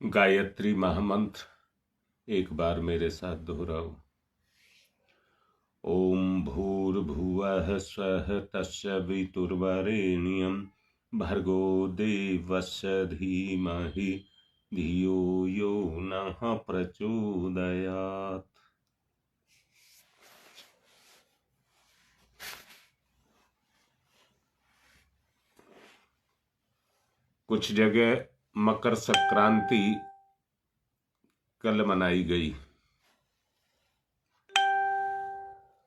गायत्री महामंत्र एक बार मेरे साथ दोहराओ। ओम भूर्भुवः स्वः तस्य वितुर्वरेण्यं भर्गो देवस्य धीमहि धियो यो नः प्रचोदयात्। कुछ जगह मकर संक्रांति कल मनाई गई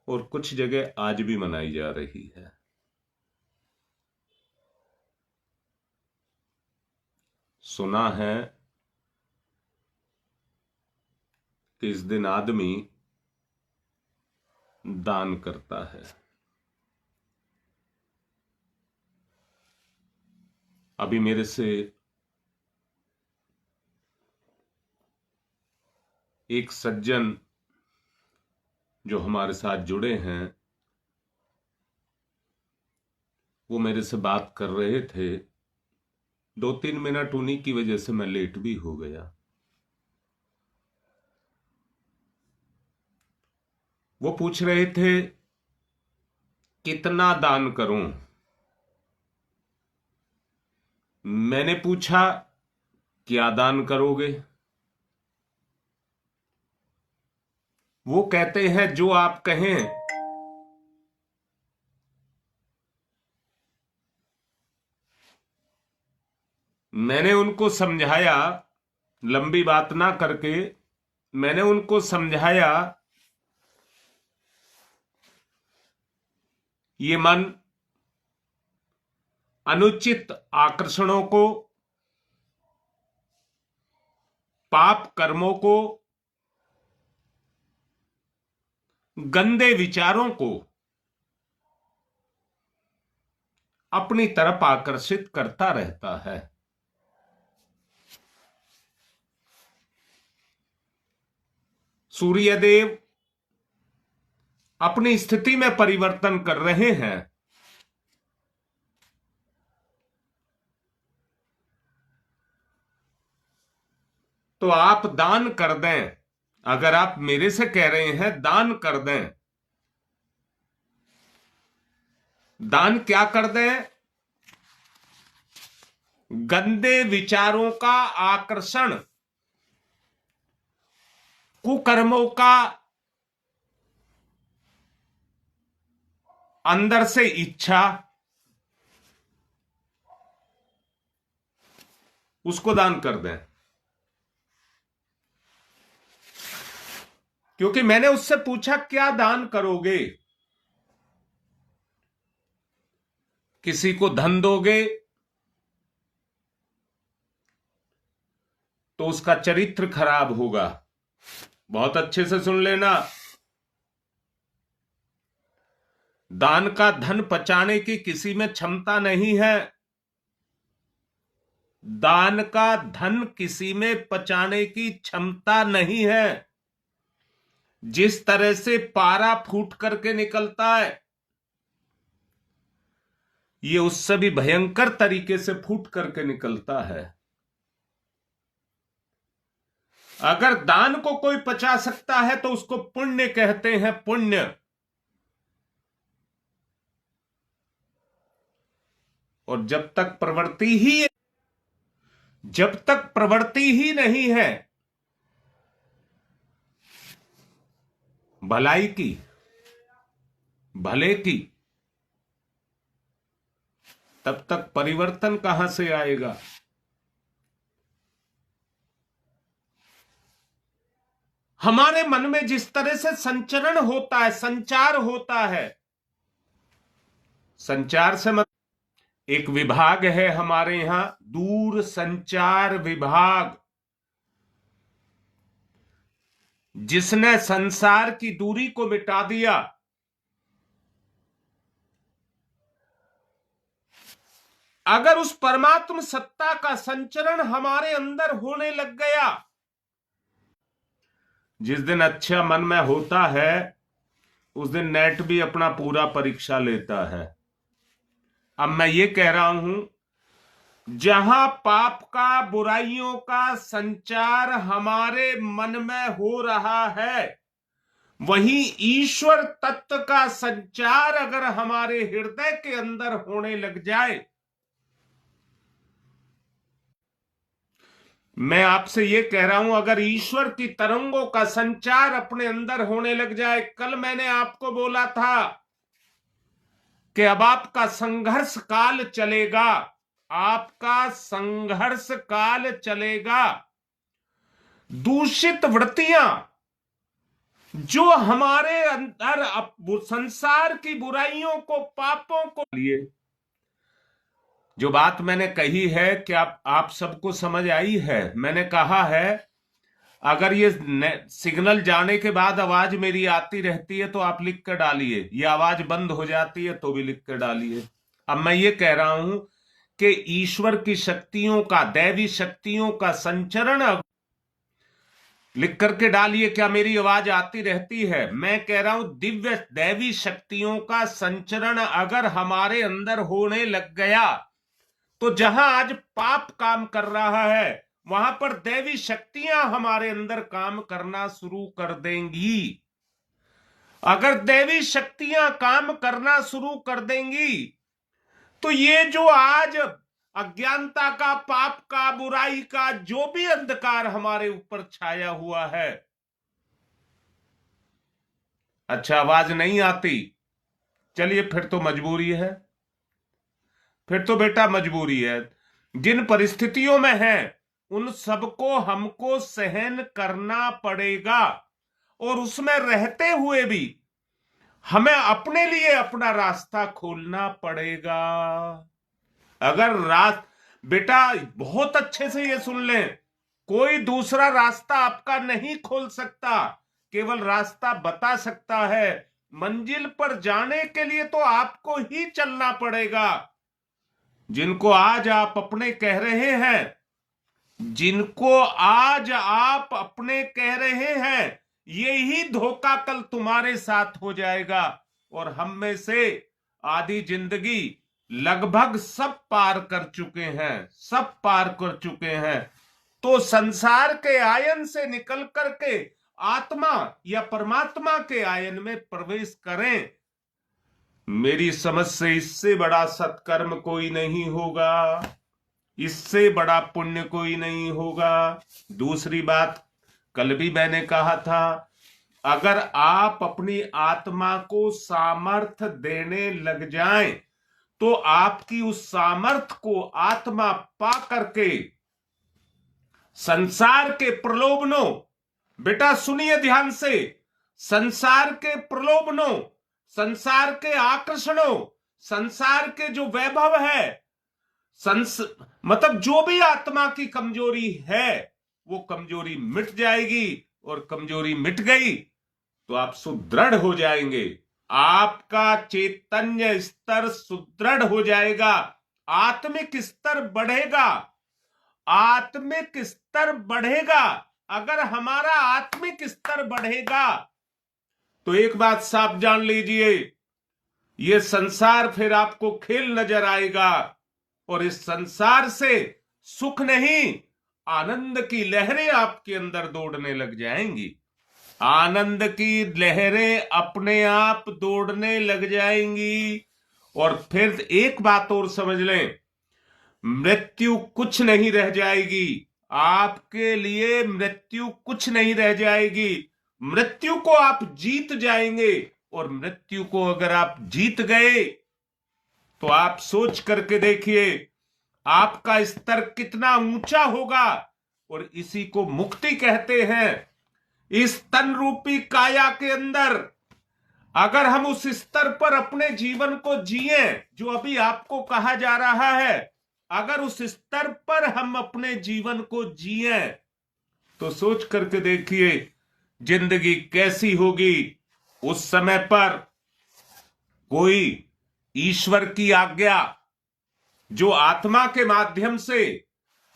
और कुछ जगह आज भी मनाई जा रही है। सुना है कि इस दिन आदमी दान करता है। अभी मेरे से एक सज्जन जो हमारे साथ जुड़े हैं वो मेरे से बात कर रहे थे। 2-3 मिनट उन्हीं की वजह से मैं लेट भी हो गया। वो पूछ रहे थे कितना दान करूं। मैंने पूछा क्या दान करोगे। वो कहते हैं जो आप कहें। मैंने उनको समझाया, लंबी बात ना करके मैंने उनको समझाया ये मन अनुचित आकर्षणों को, पाप कर्मों को, गंदे विचारों को अपनी तरफ आकर्षित करता रहता है। सूर्यदेव अपनी स्थिति में परिवर्तन कर रहे हैं। तो आप दान कर दें। अगर आप मेरे से कह रहे हैं दान कर दें, दान क्या कर दें? गंदे विचारों का आकर्षण, कुकर्मों का अंदर से इच्छा, उसको दान कर दें। क्योंकि मैंने उससे पूछा क्या दान करोगे। किसी को धन दोगे तो उसका चरित्र खराब होगा। बहुत अच्छे से सुन लेना। दान का धन पचाने की किसी में क्षमता नहीं है। दान का धन किसी में पचाने की क्षमता नहीं है। जिस तरह से पारा फूट करके निकलता है, ये उससे भी भयंकर तरीके से फूट करके निकलता है। अगर दान को कोई पचा सकता है तो उसको पुण्य कहते हैं, पुण्य। और जब तक प्रवृत्ति ही नहीं है भलाई की, भले की, तब तक परिवर्तन कहां से आएगा। हमारे मन में जिस तरह से संचरण होता है, संचार होता है, संचार से मतलब एक विभाग है हमारे यहां, दूर संचार विभाग, जिसने संसार की दूरी को मिटा दिया। अगर उस परमात्म सत्ता का संचरण हमारे अंदर होने लग गया, जिस दिन अच्छा मन में होता है उस दिन नेट भी अपना पूरा परीक्षा लेता है। अब मैं ये कह रहा हूं जहां पाप का, बुराइयों का संचार हमारे मन में हो रहा है, वहीं ईश्वर तत्व का संचार अगर हमारे हृदय के अंदर होने लग जाए, मैं आपसे यह कह रहा हूं, अगर ईश्वर की तरंगों का संचार अपने अंदर होने लग जाए। कल मैंने आपको बोला था कि अब आपका संघर्ष काल चलेगा, आपका संघर्ष काल चलेगा। दूषित वृत्तियां जो हमारे अंदर संसार की बुराइयों को, पापों को लिए, जो बात मैंने कही है कि आप सबको समझ आई है। मैंने कहा है अगर ये सिग्नल जाने के बाद आवाज मेरी आती रहती है तो आप लिख कर डालिए, ये आवाज बंद हो जाती है तो भी लिख कर डालिए। अब मैं ये कह रहा हूं कि ईश्वर की शक्तियों का, दैवी शक्तियों का संचरण लिख करके डालिए। क्या मेरी आवाज आती रहती है? मैं कह रहा हूं दिव्य दैवी शक्तियों का संचरण अगर हमारे अंदर होने लग गया तो जहां आज पाप काम कर रहा है वहां पर दैवी शक्तियां हमारे अंदर काम करना शुरू कर देंगी। अगर दैवी शक्तियां काम करना शुरू कर देंगी तो ये जो आज अज्ञानता का, पाप का, बुराई का जो भी अंधकार हमारे ऊपर छाया हुआ है। अच्छा, आवाज नहीं आती? चलिए फिर तो मजबूरी है, फिर तो बेटा मजबूरी है। जिन परिस्थितियों में है उन सबको हमको सहन करना पड़ेगा और उसमें रहते हुए भी हमें अपने लिए अपना रास्ता खोलना पड़ेगा। अगर बेटा बहुत अच्छे से ये सुन लें, कोई दूसरा रास्ता आपका नहीं खोल सकता, केवल रास्ता बता सकता है। मंजिल पर जाने के लिए तो आपको ही चलना पड़ेगा। जिनको आज आप अपने कह रहे हैं, जिनको आज आप अपने कह रहे हैं, यही धोखा कल तुम्हारे साथ हो जाएगा। और हम में से आधी जिंदगी लगभग सब पार कर चुके हैं, सब पार कर चुके हैं। तो संसार के आयन से निकल करके आत्मा या परमात्मा के आयन में प्रवेश करें। मेरी समझ से इससे बड़ा सत्कर्म कोई नहीं होगा, इससे बड़ा पुण्य कोई नहीं होगा। दूसरी बात, कल भी मैंने कहा था, अगर आप अपनी आत्मा को सामर्थ्य देने लग जाएं तो आपकी उस सामर्थ्य को आत्मा पा करके संसार के प्रलोभनों, बेटा सुनिए ध्यान से, संसार के प्रलोभनों, संसार के आकर्षणों, संसार के जो वैभव है, मतलब जो भी आत्मा की कमजोरी है वो कमजोरी मिट जाएगी। और कमजोरी मिट गई तो आप सुदृढ़ हो जाएंगे, आपका चैतन्य स्तर सुदृढ़ हो जाएगा, आत्मिक स्तर बढ़ेगा, आत्मिक स्तर बढ़ेगा। अगर हमारा आत्मिक स्तर बढ़ेगा तो एक बात साफ जान लीजिए, यह संसार फिर आपको खेल नजर आएगा और इस संसार से सुख नहीं, आनंद की लहरें आपके अंदर दौड़ने लग जाएंगी। आनंद की लहरें अपने आप दौड़ने लग जाएंगी। और फिर एक बात और समझ लें, मृत्यु कुछ नहीं रह जाएगी आपके लिए, मृत्यु कुछ नहीं रह जाएगी। मृत्यु को आप जीत जाएंगे और मृत्यु को अगर आप जीत गए तो आप सोच करके देखिए आपका स्तर कितना ऊंचा होगा। और इसी को मुक्ति कहते हैं। इस तन रूपी काया के अंदर अगर हम उस स्तर पर अपने जीवन को जिए जो अभी आपको कहा जा रहा है, अगर उस स्तर पर हम अपने जीवन को जिए तो सोच करके देखिए जिंदगी कैसी होगी। उस समय पर कोई ईश्वर की आज्ञा जो आत्मा के माध्यम से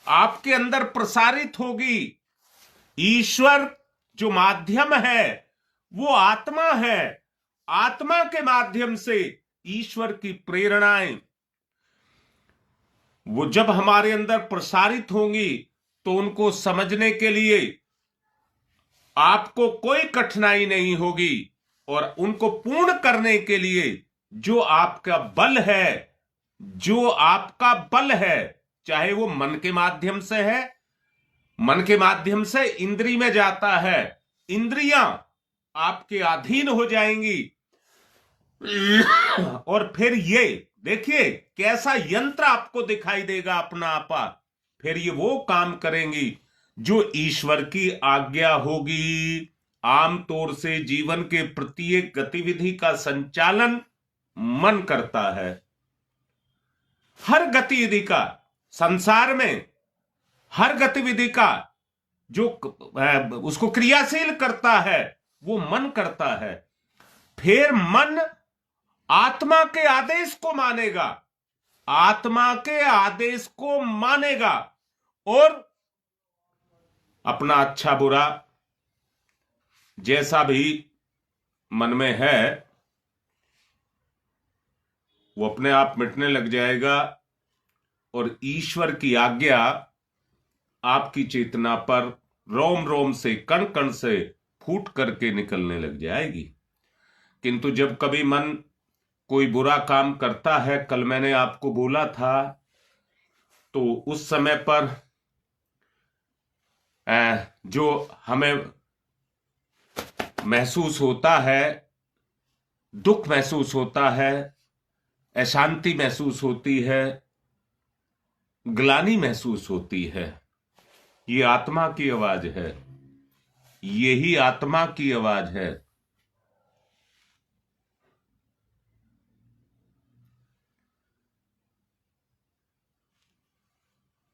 आपके अंदर प्रसारित होगी, ईश्वर जो माध्यम है वो आत्मा है, आत्मा के माध्यम से ईश्वर की प्रेरणाएं वो जब हमारे अंदर प्रसारित होंगी तो उनको समझने के लिए आपको कोई कठिनाई नहीं होगी, और उनको पूर्ण करने के लिए जो आपका बल है, जो आपका बल है, चाहे वो मन के माध्यम से है, मन के माध्यम से इंद्री में जाता है, इंद्रियां आपके अधीन हो जाएंगी। और फिर ये देखिए कैसा यंत्र आपको दिखाई देगा अपना आपा। फिर ये वो काम करेंगी जो ईश्वर की आज्ञा होगी। आमतौर से जीवन के प्रत्येक गतिविधि का संचालन मन करता है। हर गतिविधि का, संसार में हर गतिविधि का जो उसको क्रियाशील करता है वो मन करता है। फिर मन आत्मा के आदेश को मानेगा, आत्मा के आदेश को मानेगा, और अपना अच्छा बुरा जैसा भी मन में है वो अपने आप मिटने लग जाएगा, और ईश्वर की आज्ञा आपकी चेतना पर रोम रोम से, कण कण से फूट करके निकलने लग जाएगी। किंतु जब कभी मन कोई बुरा काम करता है, कल मैंने आपको बोला था, तो उस समय पर जो हमें महसूस होता है, दुख महसूस होता है, अशांति महसूस होती है, ग्लानि महसूस होती है, ये आत्मा की आवाज है, यही आत्मा की आवाज है।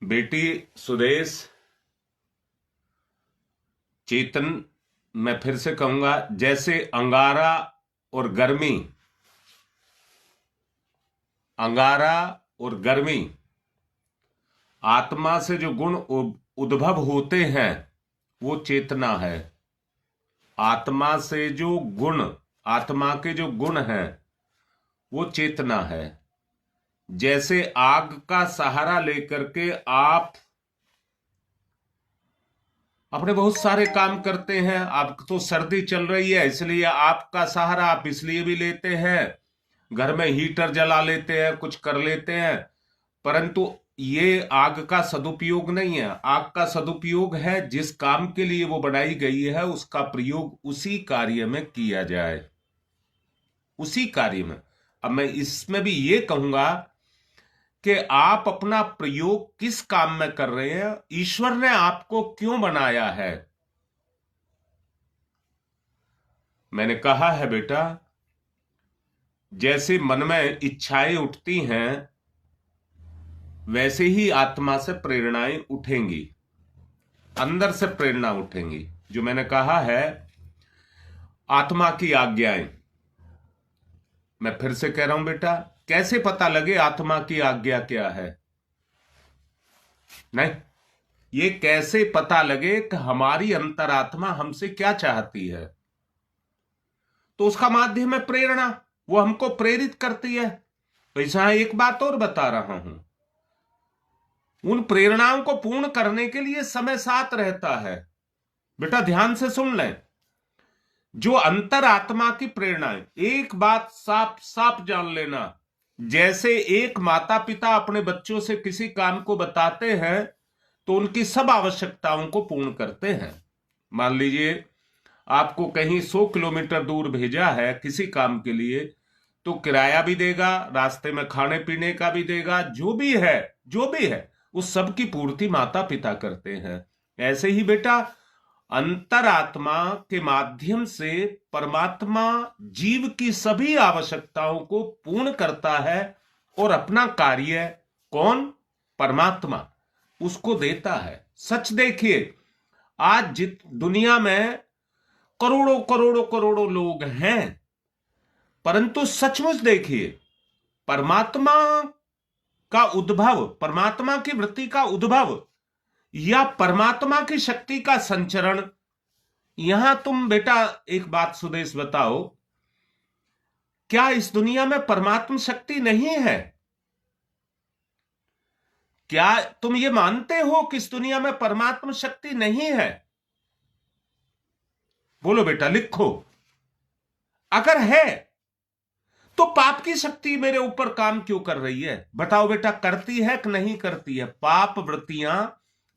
बेटी सुदेश, चेतन, मैं फिर से कहूंगा, जैसे अंगारा और गर्मी, अंगारा और गर्मी, आत्मा से जो गुण उद्भव होते हैं वो चेतना है। आत्मा से जो गुण, आत्मा के जो गुण हैं वो चेतना है। जैसे आग का सहारा लेकर के आप अपने बहुत सारे काम करते हैं, आप तो सर्दी चल रही है इसलिए आग का सहारा आप इसलिए भी लेते हैं, घर में हीटर जला लेते हैं, कुछ कर लेते हैं, परंतु ये आग का सदुपयोग नहीं है। आग का सदुपयोग है जिस काम के लिए वो बनाई गई है उसका प्रयोग उसी कार्य में किया जाए, उसी कार्य में। अब मैं इसमें भी ये कहूंगा कि आप अपना प्रयोग किस काम में कर रहे हैं, ईश्वर ने आपको क्यों बनाया है। मैंने कहा है बेटा, जैसे मन में इच्छाएं उठती हैं वैसे ही आत्मा से प्रेरणाएं उठेंगी, अंदर से प्रेरणा उठेंगी। जो मैंने कहा है आत्मा की आज्ञाएं, मैं फिर से कह रहा हूं बेटा, कैसे पता लगे आत्मा की आज्ञा क्या है? नहीं, ये कैसे पता लगे कि हमारी अंतरात्मा हमसे क्या चाहती है? तो उसका माध्यम है प्रेरणा, वो हमको प्रेरित करती है। ऐसा एक बात और बता रहा हूं, उन प्रेरणाओं को पूर्ण करने के लिए समय साथ रहता है। बेटा ध्यान से सुन लें, जो अंतरात्मा की प्रेरणाएं, एक बात साफ साफ जान लेना, जैसे एक माता पिता अपने बच्चों से किसी काम को बताते हैं तो उनकी सब आवश्यकताओं को पूर्ण करते हैं। मान लीजिए आपको कहीं 100 किलोमीटर दूर भेजा है किसी काम के लिए, तो किराया भी देगा, रास्ते में खाने पीने का भी देगा, जो भी है उस सब की पूर्ति माता पिता करते हैं। ऐसे ही बेटा अंतरात्मा के माध्यम से परमात्मा जीव की सभी आवश्यकताओं को पूर्ण करता है, और अपना कार्य कौन? परमात्मा उसको देता है। सच देखिए, आज दुनिया में करोड़ों करोड़ों करोड़ों लोग हैं, परंतु सचमुच देखिए परमात्मा का उद्भव, परमात्मा की वृत्ति का उद्भव या परमात्मा की शक्ति का संचरण, यहां तुम बेटा एक बात सुदेश बताओ, क्या इस दुनिया में परमात्मा शक्ति नहीं है? क्या तुम ये मानते हो कि इस दुनिया में परमात्मा शक्ति नहीं है? बोलो बेटा, लिखो। अगर है तो पाप की शक्ति मेरे ऊपर काम क्यों कर रही है? बताओ बेटा, करती है कि नहीं करती है? पाप वृत्तियां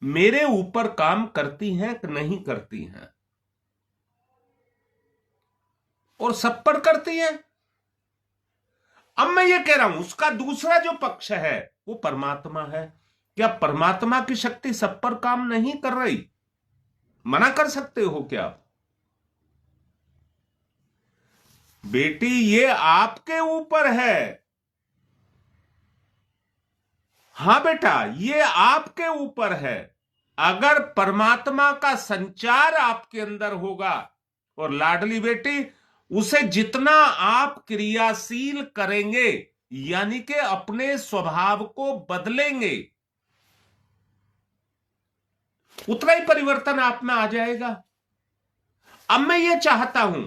मेरे ऊपर काम करती हैं कि नहीं करती हैं? और सब पर करती हैं। अब मैं ये कह रहा हूं, उसका दूसरा जो पक्ष है वो परमात्मा है। क्या परमात्मा की शक्ति सब पर काम नहीं कर रही? मना कर सकते हो क्या? बेटी, ये आपके ऊपर है। हां बेटा, ये आपके ऊपर है। अगर परमात्मा का संचार आपके अंदर होगा, और लाडली बेटी, उसे जितना आप क्रियाशील करेंगे, यानी कि अपने स्वभाव को बदलेंगे, उतना ही परिवर्तन आप में आ जाएगा। अब मैं ये चाहता हूं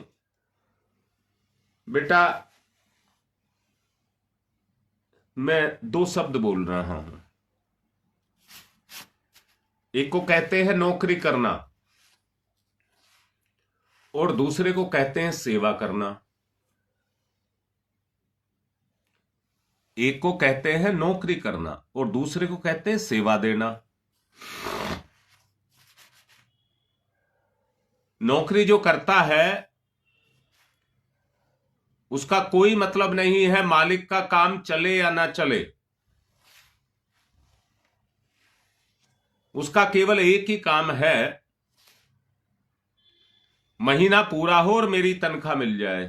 बेटा, मैं दो शब्द बोल रहा हूं। एक को कहते हैं नौकरी करना, और दूसरे को कहते हैं सेवा करना। एक को कहते हैं नौकरी करना और दूसरे को कहते हैं सेवा देना। नौकरी जो करता है उसका कोई मतलब नहीं है मालिक का काम चले या ना चले। उसका केवल एक ही काम है, महीना पूरा हो और मेरी तनख्वाह मिल जाए।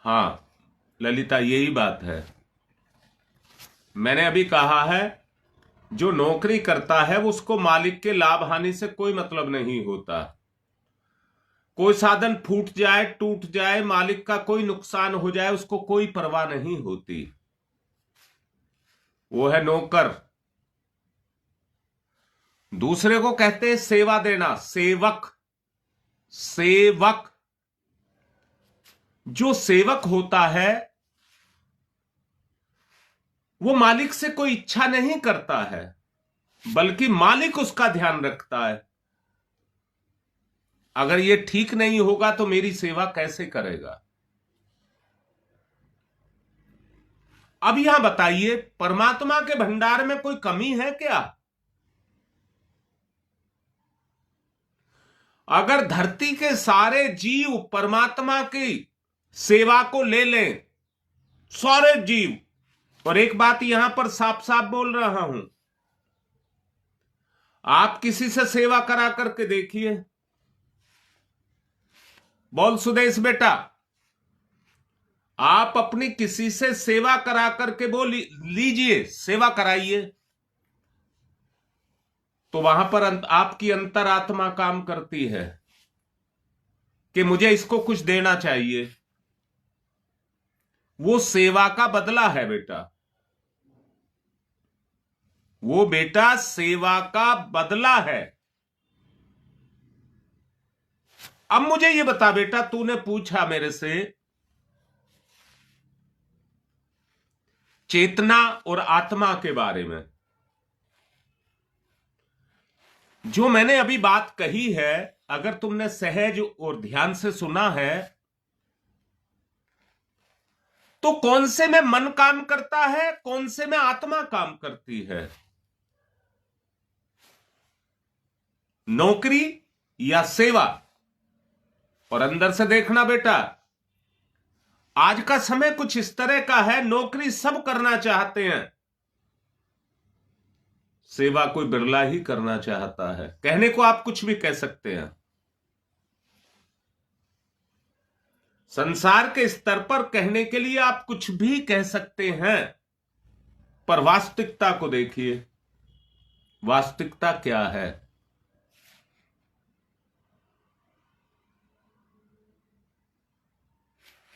हां ललिता, यही बात है। मैंने अभी कहा है, जो नौकरी करता है उसको मालिक के लाभ हानि से कोई मतलब नहीं होता। कोई साधन फूट जाए, टूट जाए, मालिक का कोई नुकसान हो जाए, उसको कोई परवाह नहीं होती। वो है नौकर। दूसरे को कहते हैं सेवा देना, सेवक। सेवक, जो सेवक होता है वो मालिक से कोई इच्छा नहीं करता है, बल्कि मालिक उसका ध्यान रखता है। अगर ये ठीक नहीं होगा तो मेरी सेवा कैसे करेगा? अब यहां बताइए, परमात्मा के भंडार में कोई कमी है क्या? अगर धरती के सारे जीव परमात्मा की सेवा को ले लें, सारे जीव, और एक बात यहां पर साफ साफ बोल रहा हूं, आप किसी से सेवा करा करके देखिए। बोल सुदेश बेटा, आप अपनी किसी से सेवा करा करके बोल लीजिए, सेवा कराइए, तो वहां पर आपकी अंतरात्मा काम करती है कि मुझे इसको कुछ देना चाहिए। वो सेवा का बदला है बेटा, वो बेटा सेवा का बदला है। अब मुझे ये बता बेटा, तूने पूछा मेरे से चेतना और आत्मा के बारे में। जो मैंने अभी बात कही है, अगर तुमने सहज और ध्यान से सुना है, तो कौन से में मन काम करता है, कौन से में आत्मा काम करती है? नौकरी या सेवा? और अंदर से देखना बेटा, आज का समय कुछ इस तरह का है, नौकरी सब करना चाहते हैं, सेवा कोई बिरला ही करना चाहता है। कहने को आप कुछ भी कह सकते हैं, संसार के स्तर पर कहने के लिए आप कुछ भी कह सकते हैं, पर वास्तविकता को देखिए, वास्तविकता क्या है?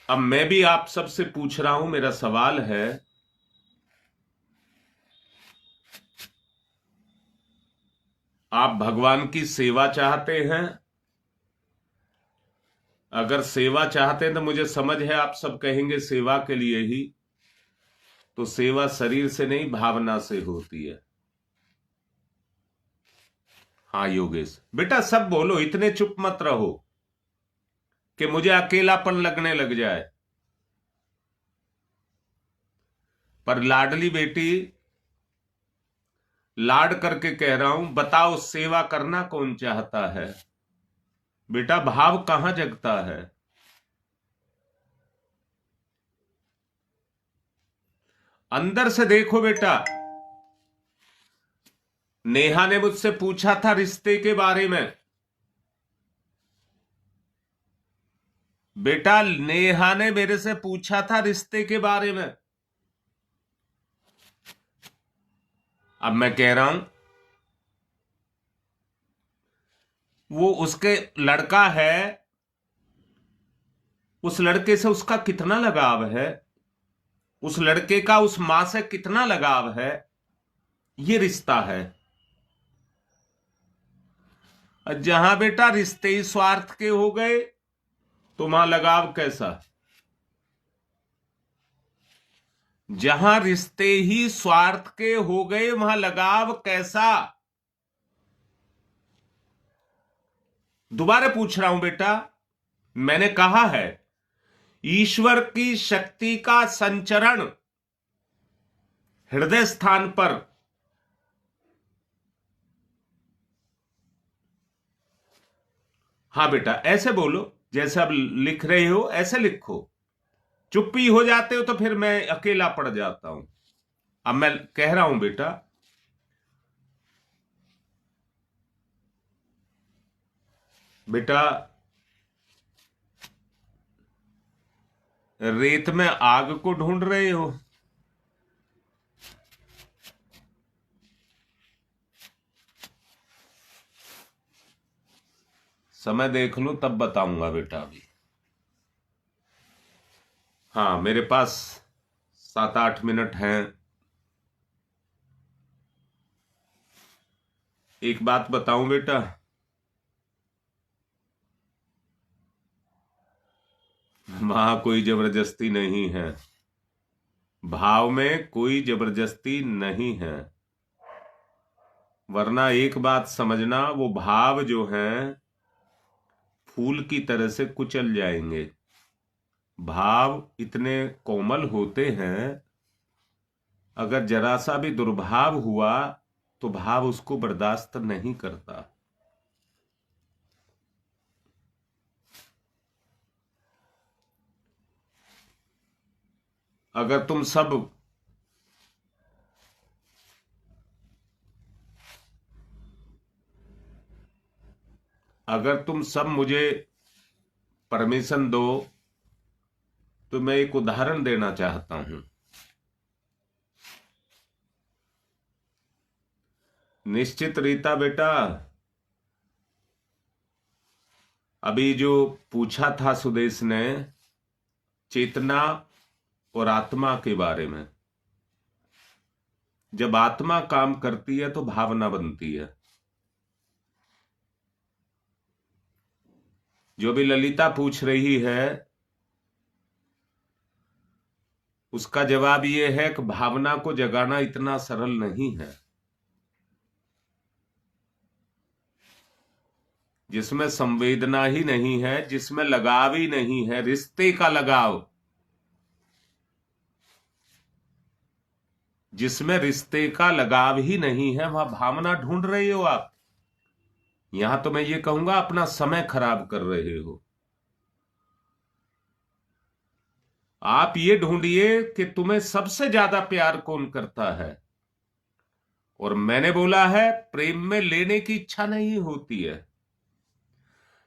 अब मैं भी आप सबसे पूछ रहा हूं, मेरा सवाल है, आप भगवान की सेवा चाहते हैं? अगर सेवा चाहते हैं तो मुझे समझ है आप सब कहेंगे सेवा के लिए ही, तो सेवा शरीर से नहीं भावना से होती है। हाँ योगेश बेटा सब बोलो, इतने चुप मत रहो कि मुझे अकेलापन लगने लग जाए। पर लाडली बेटी, लाड करके कह रहा हूं, बताओ सेवा करना कौन चाहता है? बेटा भाव कहां जगता है? अंदर से देखो बेटा। नेहा ने मुझसे पूछा था रिश्ते के बारे में। बेटा नेहा ने मेरे से पूछा था रिश्ते के बारे में। अब मैं कह रहा हूं, वो उसके लड़का है, उस लड़के से उसका कितना लगाव है, उस लड़के का उस मां से कितना लगाव है, ये रिश्ता है। जहां बेटा रिश्ते ही स्वार्थ के हो गए तो वहां लगाव कैसा? जहां रिश्ते ही स्वार्थ के हो गए वहां लगाव कैसा? दोबारा पूछ रहा हूं बेटा, मैंने कहा है ईश्वर की शक्ति का संचरण हृदय स्थान पर, हाँ बेटा ऐसे बोलो जैसे अब लिख रहे हो ऐसे लिखो। चुप्पी हो जाते हो तो फिर मैं अकेला पड़ जाता हूं। अब मैं कह रहा हूं बेटा, बेटा रेत में आग को ढूंढ रहे हो? समय देख लो तब बताऊंगा बेटा। अभी हाँ मेरे पास 7-8 मिनट हैं। एक बात बताऊं बेटा, वहां कोई जबरदस्ती नहीं है, भाव में कोई जबरदस्ती नहीं है। वरना एक बात समझना, वो भाव जो हैं फूल की तरह से कुचल जाएंगे। भाव इतने कोमल होते हैं, अगर जरा सा भी दुर्भाव हुआ तो भाव उसको बर्दाश्त नहीं करता। अगर तुम सब मुझे परमिशन दो तो मैं एक उदाहरण देना चाहता हूं। निश्चित रीता बेटा, अभी जो पूछा था सुदेश ने चेतना और आत्मा के बारे में, जब आत्मा काम करती है तो भावना बनती है। जो भी ललिता पूछ रही है उसका जवाब यह है कि भावना को जगाना इतना सरल नहीं है। जिसमें संवेदना ही नहीं है, जिसमें लगाव ही नहीं है, रिश्ते का लगाव, जिसमें रिश्ते का लगाव ही नहीं है, वहां भावना ढूंढ रहे हो आप। यहां तो मैं ये कहूंगा अपना समय खराब कर रहे हो। आप ये ढूंढिए कि तुम्हें सबसे ज्यादा प्यार कौन करता है। और मैंने बोला है प्रेम में लेने की इच्छा नहीं होती है।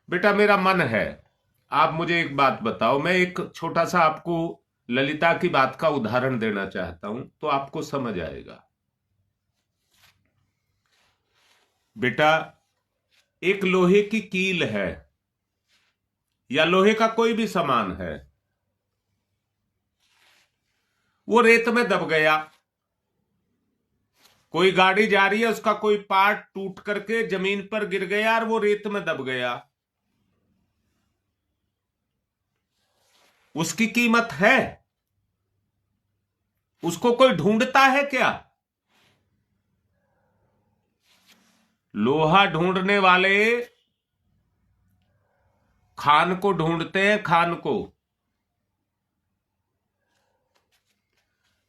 बेटा मेरा मन है, आप मुझे एक बात बताओ, मैं एक छोटा सा आपको ललिता की बात का उदाहरण देना चाहता हूं तो आपको समझ आएगा। बेटा एक लोहे की कील है या लोहे का कोई भी सामान है, वो रेत में दब गया। कोई गाड़ी जा रही है, उसका कोई पार्ट टूट करके जमीन पर गिर गया और वो रेत में दब गया। उसकी कीमत है? उसको कोई ढूंढता है क्या? लोहा ढूंढने वाले खान को ढूंढते हैं, खान को।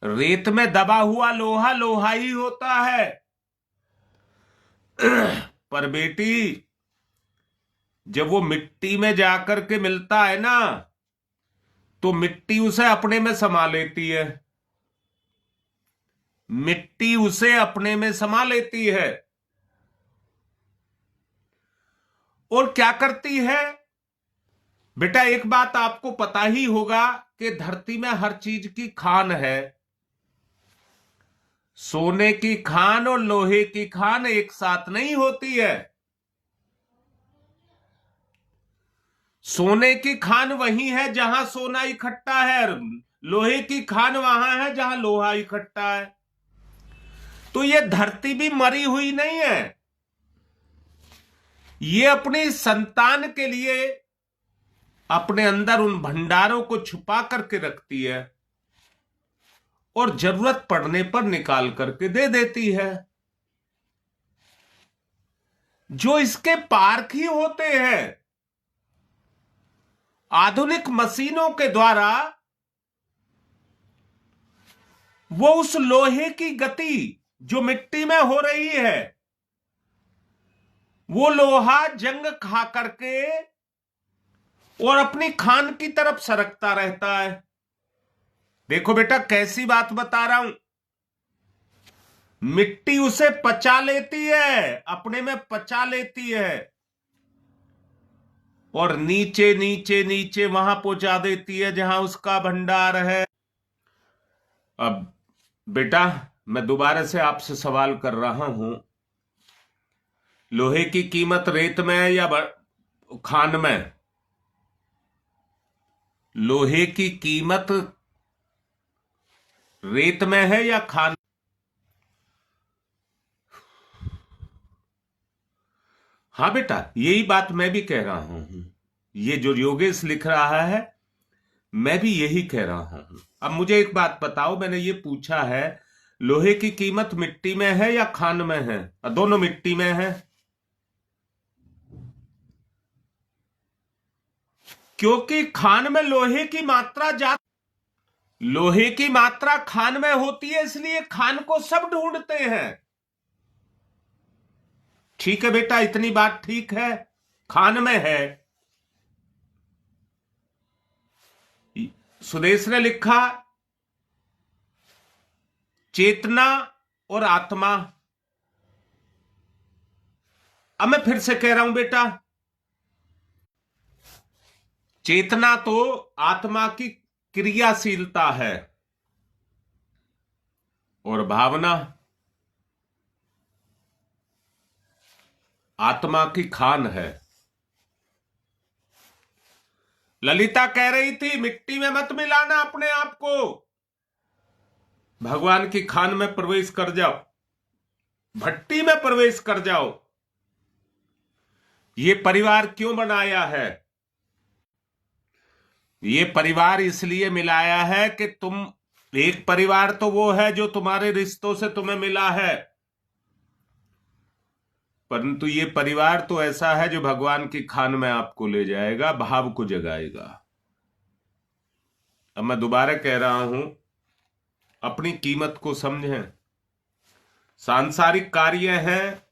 रेत में दबा हुआ लोहा लोहा ही होता है। पर बेटी, जब वो मिट्टी में जाकर के मिलता है ना, तो मिट्टी उसे अपने में समा लेती है। मिट्टी उसे अपने में समा लेती है। और क्या करती है बेटा? एक बात आपको पता ही होगा कि धरती में हर चीज की खान है। सोने की खान और लोहे की खान एक साथ नहीं होती है। सोने की खान वही है जहां सोना इकट्ठा है, लोहे की खान वहां है जहां लोहा इकट्ठा है। तो ये धरती भी मरी हुई नहीं है। ये अपनी संतान के लिए अपने अंदर उन भंडारों को छुपा करके रखती है और जरूरत पड़ने पर निकाल करके दे देती है। जो इसके पार्क ही होते हैं, आधुनिक मशीनों के द्वारा वो उस लोहे की गति जो मिट्टी में हो रही है, वो लोहा जंग खा करके और अपनी खान की तरफ सरकता रहता है। देखो बेटा, कैसी बात बता रहा हूं। मिट्टी उसे पचा लेती है, अपने में पचा लेती है और नीचे नीचे नीचे वहां पहुंचा देती है जहां उसका भंडार है। अब बेटा, मैं दोबारा से आपसे सवाल कर रहा हूं, लोहे की कीमत रेत में है या खान में? लोहे की कीमत रेत में है या खान? हाँ बेटा, यही बात मैं भी कह रहा हूं। ये जो योगेश लिख रहा है, मैं भी यही कह रहा हूं। अब मुझे एक बात बताओ, मैंने ये पूछा है, लोहे की कीमत मिट्टी में है या खान में है? दोनों मिट्टी में है। क्योंकि खान में लोहे की मात्रा लोहे की मात्रा खान में होती है, इसलिए खान को सब ढूंढते हैं। ठीक है बेटा, इतनी बात ठीक है, खान में है। सुदेश ने लिखा चेतना और आत्मा। अब मैं फिर से कह रहा हूं बेटा, चेतना तो आत्मा की क्रियाशीलता है और भावना आत्मा की खान है। ललिता कह रही थी मिट्टी में मत मिलाना अपने आप को, भगवान की खान में प्रवेश कर जाओ, भट्टी में प्रवेश कर जाओ। ये परिवार क्यों बनाया है? ये परिवार इसलिए मिलाया है कि तुम, एक परिवार तो वो है जो तुम्हारे रिश्तों से तुम्हें मिला है, परंतु ये परिवार तो ऐसा है जो भगवान की खान में आपको ले जाएगा, भाव को जगाएगा। अब मैं दोबारा कह रहा हूं, अपनी कीमत को समझें। सांसारिक कार्य हैं।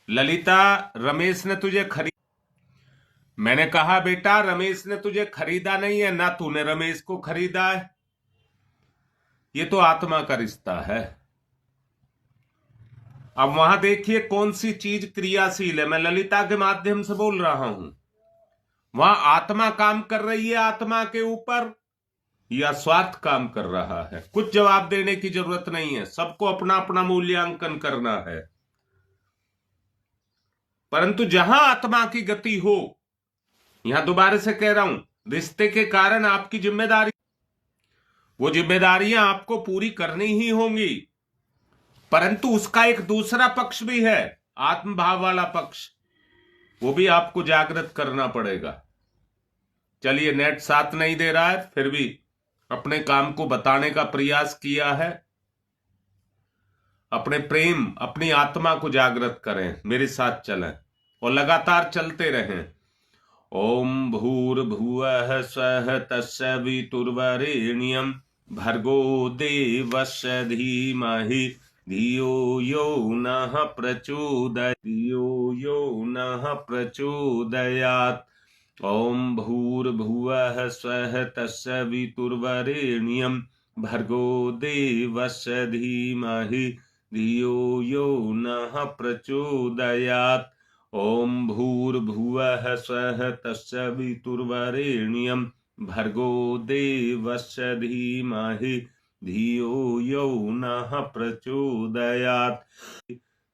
ललिता, रमेश ने तुझे मैंने कहा बेटा, रमेश ने तुझे खरीदा नहीं है, ना तूने रमेश को खरीदा है। ये तो आत्मा का रिश्ता है। अब वहां देखिए कौन सी चीज क्रियाशील है। मैं ललिता के माध्यम से बोल रहा हूं। वहां आत्मा काम कर रही है आत्मा के ऊपर, या स्वार्थ काम कर रहा है? कुछ जवाब देने की जरूरत नहीं है, सबको अपना अपना मूल्यांकन करना है। परंतु जहां आत्मा की गति हो, यहां दोबारा से कह रहा हूं, रिश्ते के कारण आपकी जिम्मेदारी, वो जिम्मेदारियां आपको पूरी करनी ही होंगी, परंतु उसका एक दूसरा पक्ष भी है, आत्मभाव वाला पक्ष। वो भी आपको जागृत करना पड़ेगा। चलिए, नेट साथ नहीं दे रहा है, फिर भी अपने काम को बताने का प्रयास किया है। अपने प्रेम, अपनी आत्मा को जागृत करें, मेरे साथ चलें और लगातार चलते रहें। ओम भूर्भुवः स्वः तत्सवितुर्वरेण्यं भर्गो देवस्य धीमहि धियो यो नः प्रचोदयात्। ओम भूर्भुवः स्वः तत्सवितुर्वरेण्यं भर्गो देवस्य धीमहि धियो यो नः प्रचोदयात्। ओम भूर्भुवः स्वः तत्सवितुर्वरेण्यं भर्गो देवस्य धीमहि धियो यो नः प्रचोदयात्।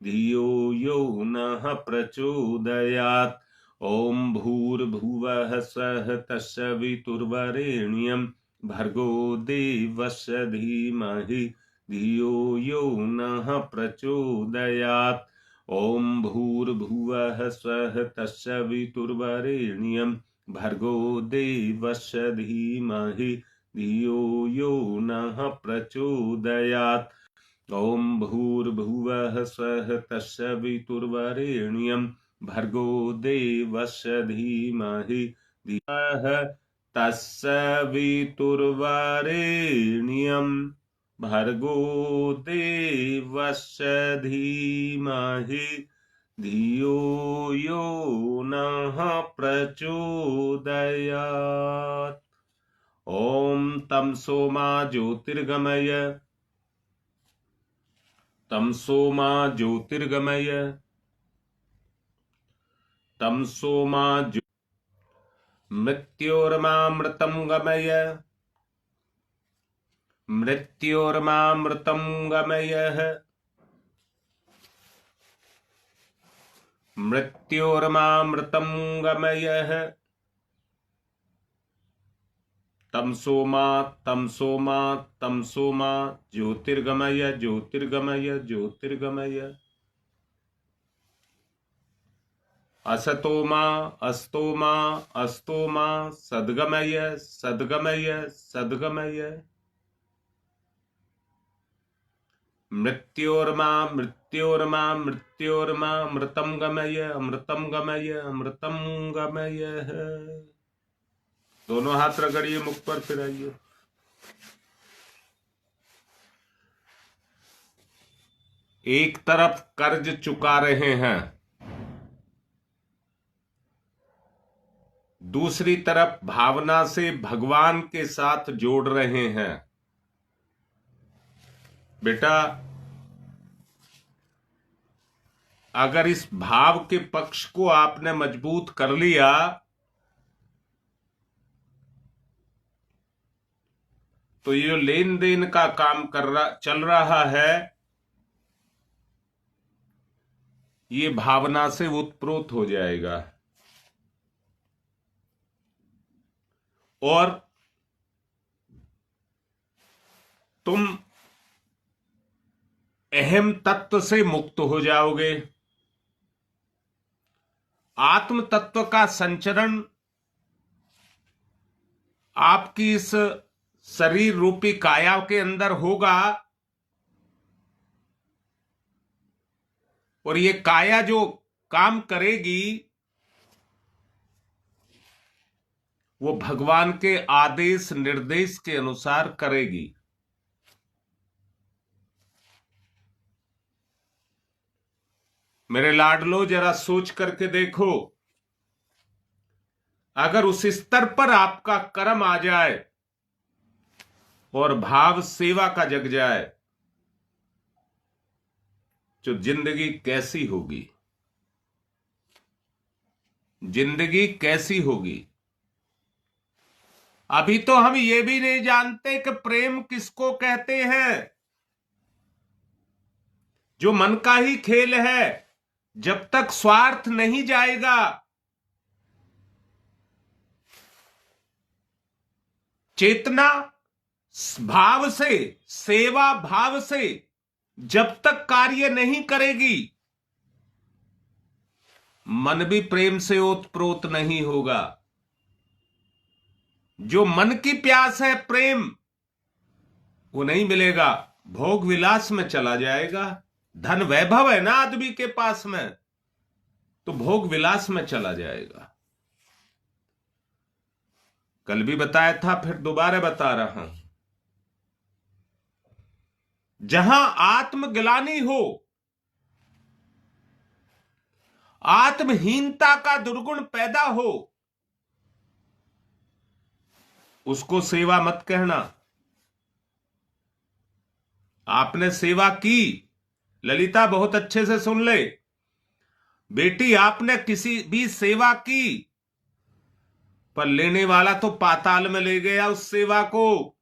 धियो यो नः प्रचोदयात्। ओम भूर्भुवः स्वः तत्सवितुर्वरेण्यं भर्गो देवस्य धीमहि धियो यो नः प्रचोदयात्। ओम भूर्भुवः स्वः तत्सवितुर्वरेण्यं भर्गो देवस्य धीमहि धियो यो नः प्रचोदयात्। ओम भूर्भुवः स्वः तत्सवितुर्वरेण्यं भर्गो देवस्य धीमहि धियो तत्सवितुर्वरेण्यं भर्गो देवस्य धीमहि धियो यो नः प्रचोदयात्। ओम तमसो मा ज्योतिर्गमय, तमसो मा ज्योतिर्गमय, तमसो मा मृत्योर्मामृतं गमय, मृत्योर्मामृतं गमयः, मृत्योर्मामृतं गमयः। तमसो मा तमसो मा तमसो मा ज्योतिर्गमय, ज्योतिर्गमय, ज्योतिर्गमय। असतो मा अस्तो मा अस्तो मा सद्गमय, सद्गमय, सद्गमय। मृत्योर्मा मृत्योर्मा मृत्योर्मा अमृतं गमय, अमृतं गमय, अमृतं गमय। दोनों हाथ रगड़िए मुख पर, फिर आइए। एक तरफ कर्ज चुका रहे हैं, दूसरी तरफ भावना से भगवान के साथ जोड़ रहे हैं। बेटा, अगर इस भाव के पक्ष को आपने मजबूत कर लिया तो ये लेन देन का काम चल रहा है, ये भावना से उत्प्रोत हो जाएगा और तुम अहम तत्व से मुक्त हो जाओगे। आत्म तत्व का संचरण आपकी इस शरीर रूपी काया के अंदर होगा और ये काया जो काम करेगी वो भगवान के आदेश निर्देश के अनुसार करेगी। मेरे लाडलो, जरा सोच करके देखो, अगर उस स्तर पर आपका कर्म आ जाए और भाव सेवा का जग जाए तो जिंदगी कैसी होगी, जिंदगी कैसी होगी। अभी तो हम ये भी नहीं जानते कि प्रेम किसको कहते हैं। जो मन का ही खेल है, जब तक स्वार्थ नहीं जाएगा, चेतना भाव से, सेवा भाव से जब तक कार्य नहीं करेगी, मन भी प्रेम से ओतप्रोत नहीं होगा। जो मन की प्यास है प्रेम, वो नहीं मिलेगा, भोग विलास में चला जाएगा। धन वैभव है ना आदमी के पास में, तो भोग विलास में चला जाएगा। कल भी बताया था, फिर दोबारा बता रहा हूं। जहां आत्मग्लानि हो, आत्महीनता का दुर्गुण पैदा हो, उसको सेवा मत कहना। आपने सेवा की, ललिता बहुत अच्छे से सुन ले बेटी, आपने किसी भी सेवा की, पर लेने वाला तो पाताल में ले गया उस सेवा को,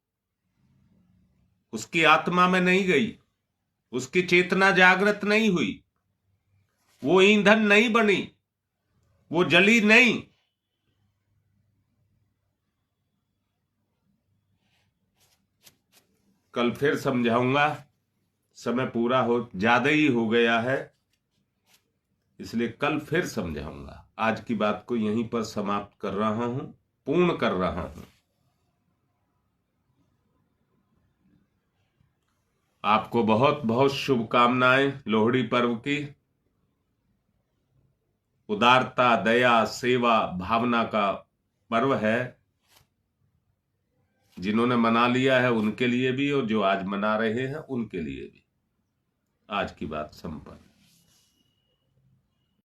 उसकी आत्मा में नहीं गई, उसकी चेतना जागृत नहीं हुई, वो ईंधन नहीं बनी, वो जली नहीं। कल फिर समझाऊंगा, समय पूरा हो ज्यादा ही हो गया है, इसलिए कल फिर समझाऊंगा। आज की बात को यहीं पर समाप्त कर रहा हूं, पूर्ण कर रहा हूं। आपको बहुत बहुत शुभकामनाएं लोहड़ी पर्व की। उदारता, दया, सेवा, भावना का पर्व है। जिन्होंने मना लिया है उनके लिए भी, और जो आज मना रहे हैं उनके लिए भी। आज की बात संपन्न।